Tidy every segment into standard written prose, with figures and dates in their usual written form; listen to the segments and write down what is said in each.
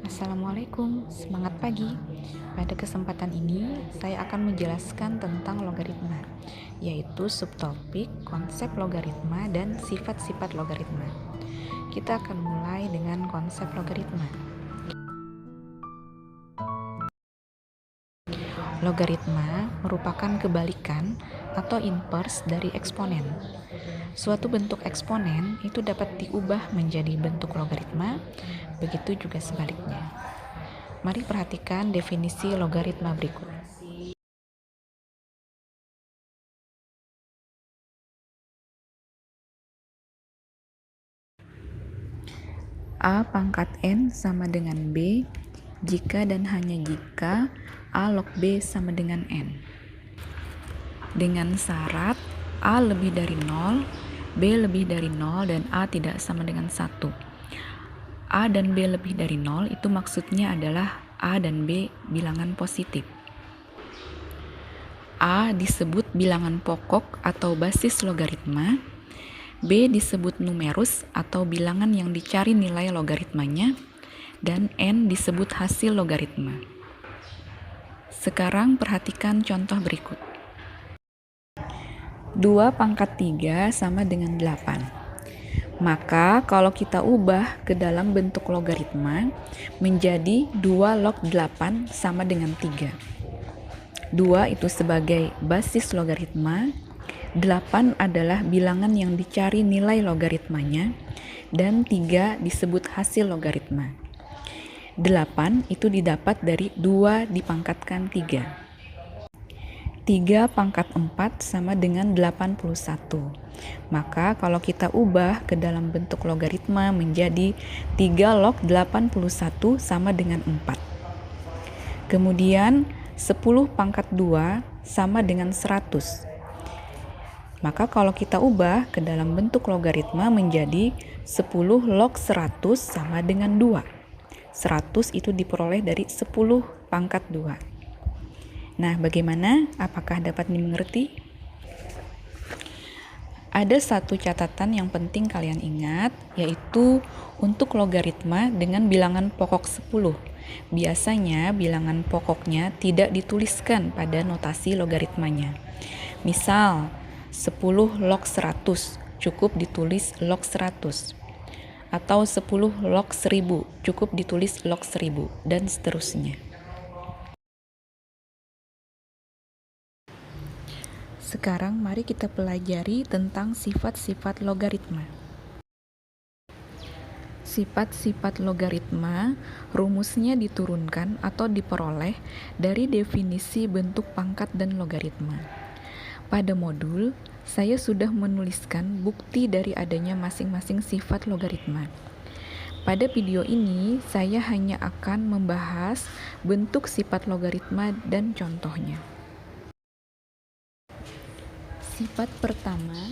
Assalamualaikum, semangat pagi. Pada kesempatan ini, saya akan menjelaskan tentang logaritma, yaitu subtopik, konsep logaritma, dan sifat-sifat logaritma. Kita akan mulai dengan konsep logaritma. Logaritma merupakan kebalikan atau inverse dari eksponen. Suatu bentuk eksponen itu dapat diubah menjadi bentuk logaritma, begitu juga sebaliknya. Mari perhatikan definisi logaritma berikut. A pangkat N sama dengan B jika dan hanya jika A log B sama dengan N. Dengan syarat A lebih dari 0, B lebih dari 0, dan A tidak sama dengan 1. A dan B lebih dari 0 itu maksudnya adalah A dan B bilangan positif. A disebut bilangan pokok atau basis logaritma, B disebut numerus atau bilangan yang dicari nilai logaritmanya, dan N disebut hasil logaritma. Sekarang perhatikan contoh berikut. 2 pangkat 3 sama dengan 8. Maka kalau kita ubah ke dalam bentuk logaritma menjadi 2 log 8 sama dengan 3. 2 itu sebagai basis logaritma, 8 adalah bilangan yang dicari nilai logaritmanya, dan 3 disebut hasil logaritma. 8 itu didapat dari 2 dipangkatkan 3. 3 pangkat 4 sama dengan 81. Maka kalau kita ubah ke dalam bentuk logaritma menjadi 3 log 81 sama dengan 4. Kemudian 10 pangkat 2 sama dengan 100. Maka kalau kita ubah ke dalam bentuk logaritma menjadi 10 log 100 sama dengan 2. 100 itu diperoleh dari 10 pangkat 2. Nah, bagaimana? Apakah dapat dimengerti? Ada satu catatan yang penting kalian ingat, yaitu untuk logaritma dengan bilangan pokok 10. Biasanya bilangan pokoknya tidak dituliskan pada notasi logaritmanya. Misal, 10 log 100 cukup ditulis log 100. Atau 10 log 1000 cukup ditulis log 1000, dan seterusnya. Sekarang mari kita pelajari tentang sifat-sifat logaritma. Sifat-sifat logaritma rumusnya diturunkan atau diperoleh dari definisi bentuk pangkat dan logaritma. Pada modul, saya sudah menuliskan bukti dari adanya masing-masing sifat logaritma. Pada video ini, saya hanya akan membahas bentuk sifat logaritma dan contohnya. Sifat pertama,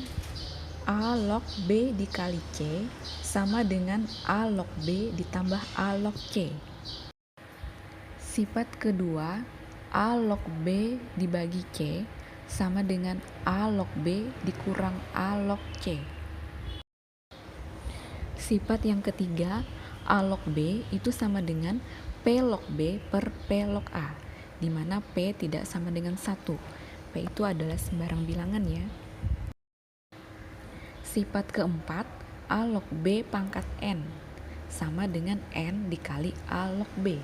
A log B dikali C sama dengan A log B ditambah A log C. Sifat kedua, A log B dibagi C sama dengan A log B dikurang A log C. Sifat yang ketiga, A log B itu sama dengan P log B per P log A, di mana P tidak sama dengan 1. P itu adalah sembarang bilangan ya. Sifat keempat, A log B pangkat N sama dengan N dikali A log B.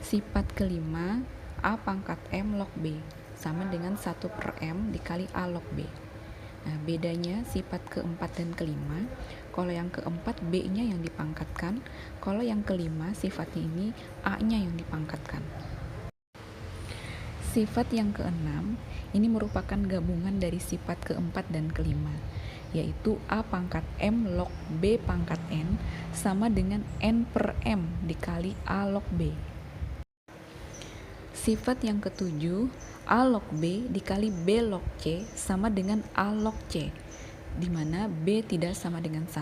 Sifat kelima, A pangkat M log B sama dengan 1 per M dikali A log B. Nah, bedanya sifat keempat dan kelima, kalau yang keempat B-nya yang dipangkatkan, kalau yang kelima sifatnya ini A-nya yang dipangkatkan. Sifat yang keenam, ini merupakan gabungan dari sifat keempat dan kelima, yaitu A pangkat M log B pangkat N sama dengan N per M dikali A log B. Sifat yang ketujuh, A log B dikali B log C sama dengan A log C, di mana B tidak sama dengan 1.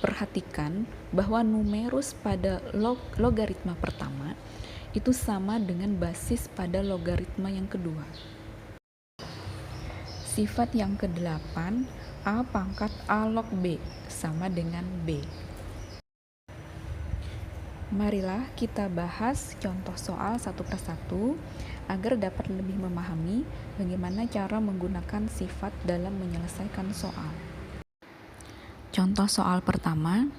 Perhatikan bahwa numerus pada logaritma pertama itu sama dengan basis pada logaritma yang kedua. Sifat yang ke-8, A pangkat A log B sama dengan B. Marilah kita bahas contoh soal satu persatu agar dapat lebih memahami bagaimana cara menggunakan sifat dalam menyelesaikan soal. Contoh soal pertama,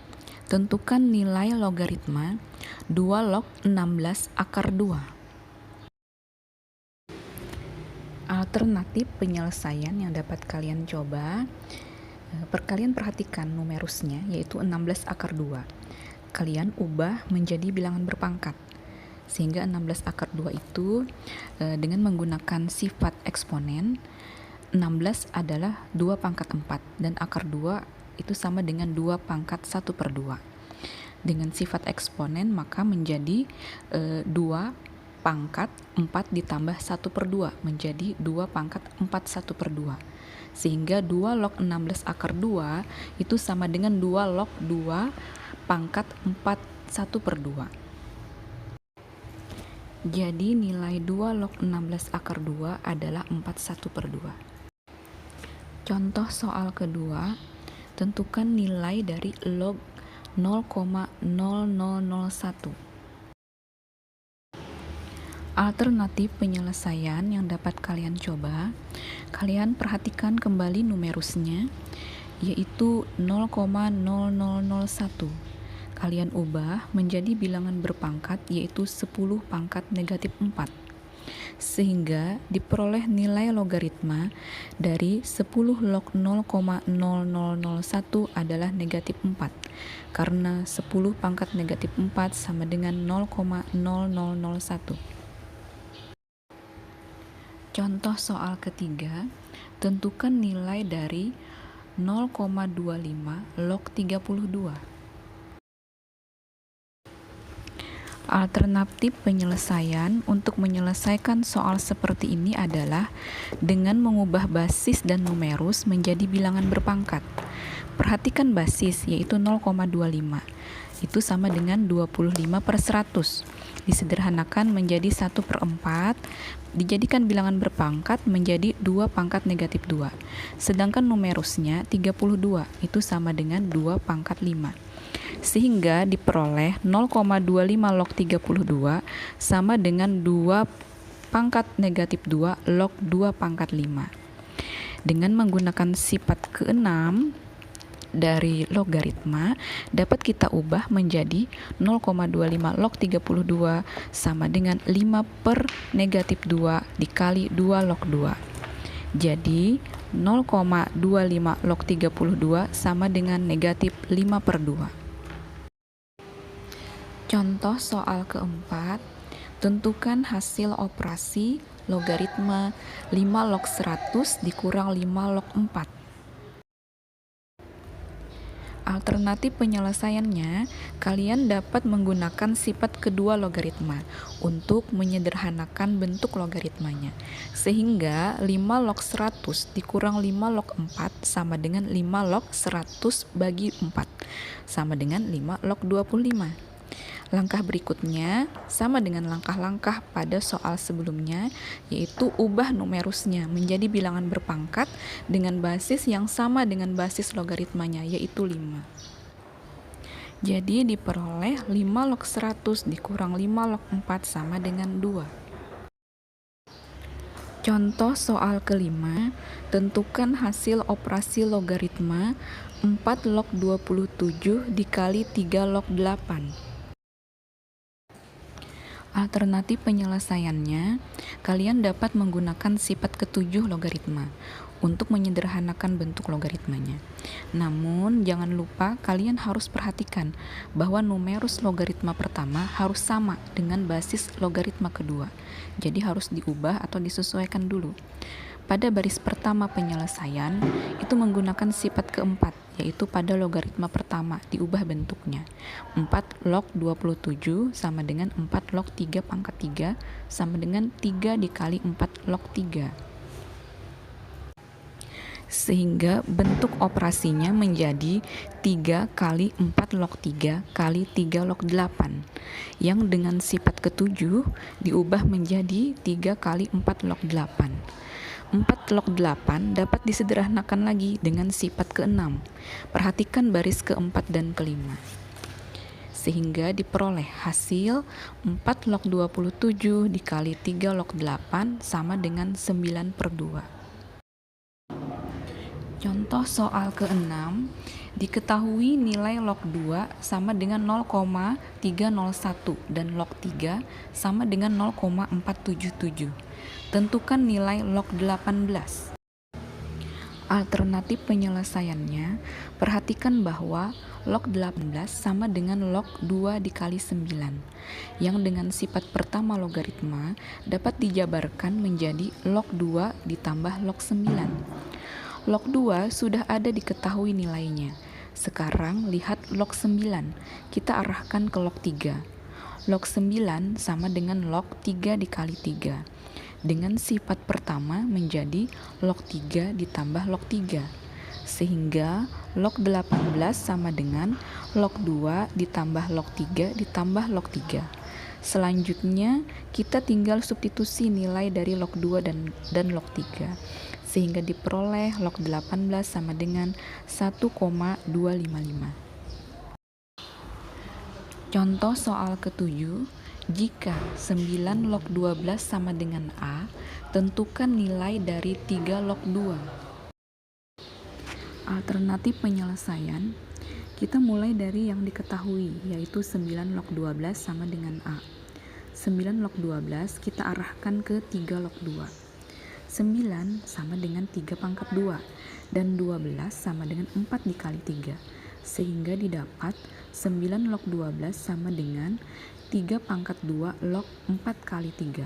tentukan nilai logaritma 2 log 16 akar 2. Alternatif penyelesaian yang dapat kalian coba, kalian perhatikan numerusnya, yaitu 16 akar 2. Kalian ubah menjadi bilangan berpangkat, sehingga 16 akar 2 itu dengan menggunakan sifat eksponen, 16 adalah 2 pangkat 4, dan akar 2 itu sama dengan 2 pangkat 1 per 2. Dengan sifat eksponen maka menjadi 2 pangkat 4 ditambah 1 per 2 menjadi 2 pangkat 4 1 per 2. Sehingga 2 log 16 akar 2 itu sama dengan 2 log 2 pangkat 4 1 per 2. Jadi nilai 2 log 16 akar 2 adalah 4 1 per 2. Contoh soal kedua, tentukan nilai dari log 0,0001. Alternatif penyelesaian yang dapat kalian coba, kalian perhatikan kembali numerusnya, yaitu 0,0001. Kalian ubah menjadi bilangan berpangkat, yaitu 10 pangkat negatif 4. Sehingga diperoleh nilai logaritma dari 10 log 0,0001 adalah negatif 4. Karena 10 pangkat negatif 4 sama dengan 0,0001. Contoh soal ketiga, tentukan nilai dari 0,25 log 32. Alternatif penyelesaian untuk menyelesaikan soal seperti ini adalah dengan mengubah basis dan numerus menjadi bilangan berpangkat. Perhatikan basis, yaitu 0,25. Itu sama dengan 25 per 100. Disederhanakan menjadi 1 per 4, dijadikan bilangan berpangkat menjadi 2 pangkat negatif 2. Sedangkan numerusnya 32, itu sama dengan 2 pangkat 5. Sehingga diperoleh 0,25 log 32 sama dengan 2 pangkat negatif 2 log 2 pangkat 5. Dengan menggunakan sifat ke-6 dari logaritma, dapat kita ubah menjadi 0,25 log 32 sama dengan 5 per negatif 2 dikali 2 log 2. Jadi 0,25 log 32 sama dengan negatif 5 per 2. Contoh soal keempat, tentukan hasil operasi logaritma 5 log 100 dikurang 5 log 4. Alternatif penyelesaiannya, kalian dapat menggunakan sifat kedua logaritma untuk menyederhanakan bentuk logaritmanya. Sehingga 5 log 100 dikurang 5 log 4 sama dengan 5 log 100 bagi 4, sama dengan 5 log 25. Langkah berikutnya sama dengan langkah-langkah pada soal sebelumnya, yaitu ubah numerusnya menjadi bilangan berpangkat dengan basis yang sama dengan basis logaritmanya, yaitu 5. Jadi diperoleh 5 log 100 dikurang 5 log 4 sama dengan 2. Contoh soal kelima, tentukan hasil operasi logaritma 4 log 27 dikali 3 log 8. Alternatif penyelesaiannya, kalian dapat menggunakan sifat ketujuh logaritma untuk menyederhanakan bentuk logaritmanya. Namun, jangan lupa kalian harus perhatikan bahwa numerus logaritma pertama harus sama dengan basis logaritma kedua. Jadi harus diubah atau disesuaikan dulu. Pada baris pertama penyelesaian, itu menggunakan sifat keempat, yaitu pada logaritma pertama, diubah bentuknya. 4 log 27 sama dengan 4 log 3 pangkat 3 sama dengan 3 dikali 4 log 3. Sehingga bentuk operasinya menjadi 3 kali 4 log 3 kali 3 log 8, yang dengan sifat ketujuh diubah menjadi 3 kali 4 log 8. 4 log 8 dapat disederhanakan lagi dengan sifat ke-6. Perhatikan baris ke-4 dan ke-5. sehingga diperoleh hasil 4 log 27 dikali 3 log 8 sama dengan 9/2. Contoh soal ke-6, diketahui nilai log 2 sama dengan 0,301 dan log 3 sama dengan 0,477. Tentukan nilai log 18. Alternatif penyelesaiannya, perhatikan bahwa log 18 sama dengan log 2 dikali 9, yang dengan sifat pertama logaritma dapat dijabarkan menjadi log 2 ditambah log 9. Log 2 sudah ada diketahui nilainya. Sekarang lihat log 9, kita arahkan ke log 3. Log 9 sama dengan log 3 dikali 3. Dengan sifat pertama menjadi log 3 ditambah log 3. Sehingga log 18 sama dengan log 2 ditambah log 3 ditambah log 3. Selanjutnya kita tinggal substitusi nilai dari log 2 dan log 3. Sehingga diperoleh log 18 sama dengan 1,255. Contoh soal ke-7, jika 9 log 12 sama dengan A, tentukan nilai dari 3 log 2. Alternatif penyelesaian, kita mulai dari yang diketahui, yaitu 9 log 12 sama dengan A. 9 log 12 kita arahkan ke 3 log 2. 9 sama dengan 3 pangkat 2 dan 12 sama dengan 4 dikali 3, sehingga didapat 9 log 12 sama dengan 3 pangkat 2 log 4 kali 3,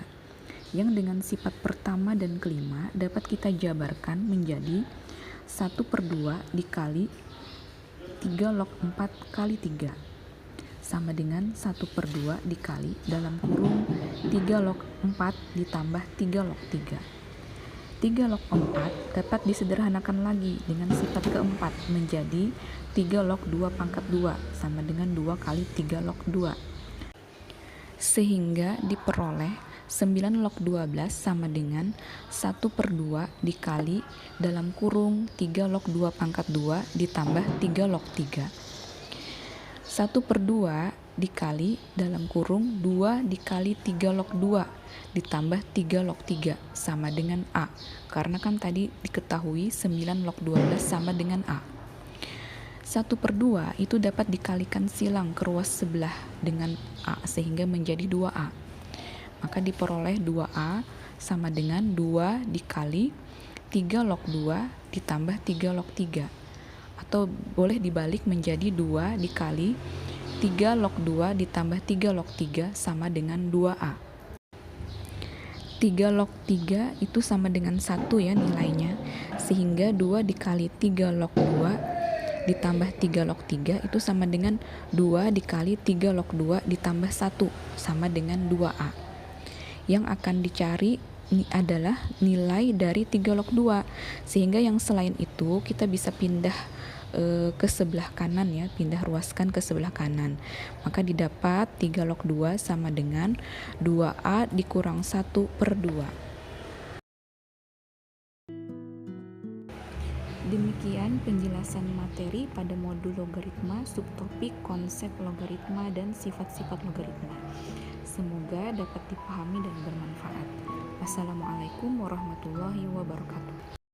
yang dengan sifat pertama dan kelima dapat kita jabarkan menjadi 1/2 dikali 3 log 4 kali 3 sama dengan 1/2 dikali dalam kurung 3 log 4 ditambah 3 log 3. 3 log 4 dapat disederhanakan lagi dengan sifat keempat menjadi 3 log 2 pangkat 2 sama dengan 2 kali 3 log 2. Sehingga diperoleh 9 log 12 sama dengan 1/2 dikali dalam kurung 3 log 2 pangkat 2 ditambah 3 log 3. 1/2 dikali dalam kurung 2 dikali 3 log 2 ditambah 3 log 3 sama dengan A, karena kan tadi diketahui 9 log 12 sama dengan A. 1/2 itu dapat dikalikan silang ke ruas sebelah dengan A sehingga menjadi 2A. Maka diperoleh 2A sama dengan 2 dikali 3 log 2 ditambah 3 log 3. Atau boleh dibalik menjadi 2 dikali 3 log 2 ditambah 3 log 3 sama dengan 2A. 3 log 3 itu sama dengan 1 ya nilainya, sehingga 2 dikali 3 log 2 ditambah 3 log 3 itu sama dengan 2 dikali 3 log 2 ditambah 1 sama dengan 2A. Yang akan dicari adalah nilai dari 3 log 2, sehingga yang selain itu kita bisa pindah ke sebelah kanan ya, pindah ruaskan ke sebelah kanan. Maka didapat 3 log 2 sama dengan 2A dikurang 1/2. Demikian penjelasan materi pada modul logaritma, subtopik konsep logaritma dan sifat-sifat logaritma. Semoga dapat dipahami dan bermanfaat. Wassalamualaikum warahmatullahi wabarakatuh.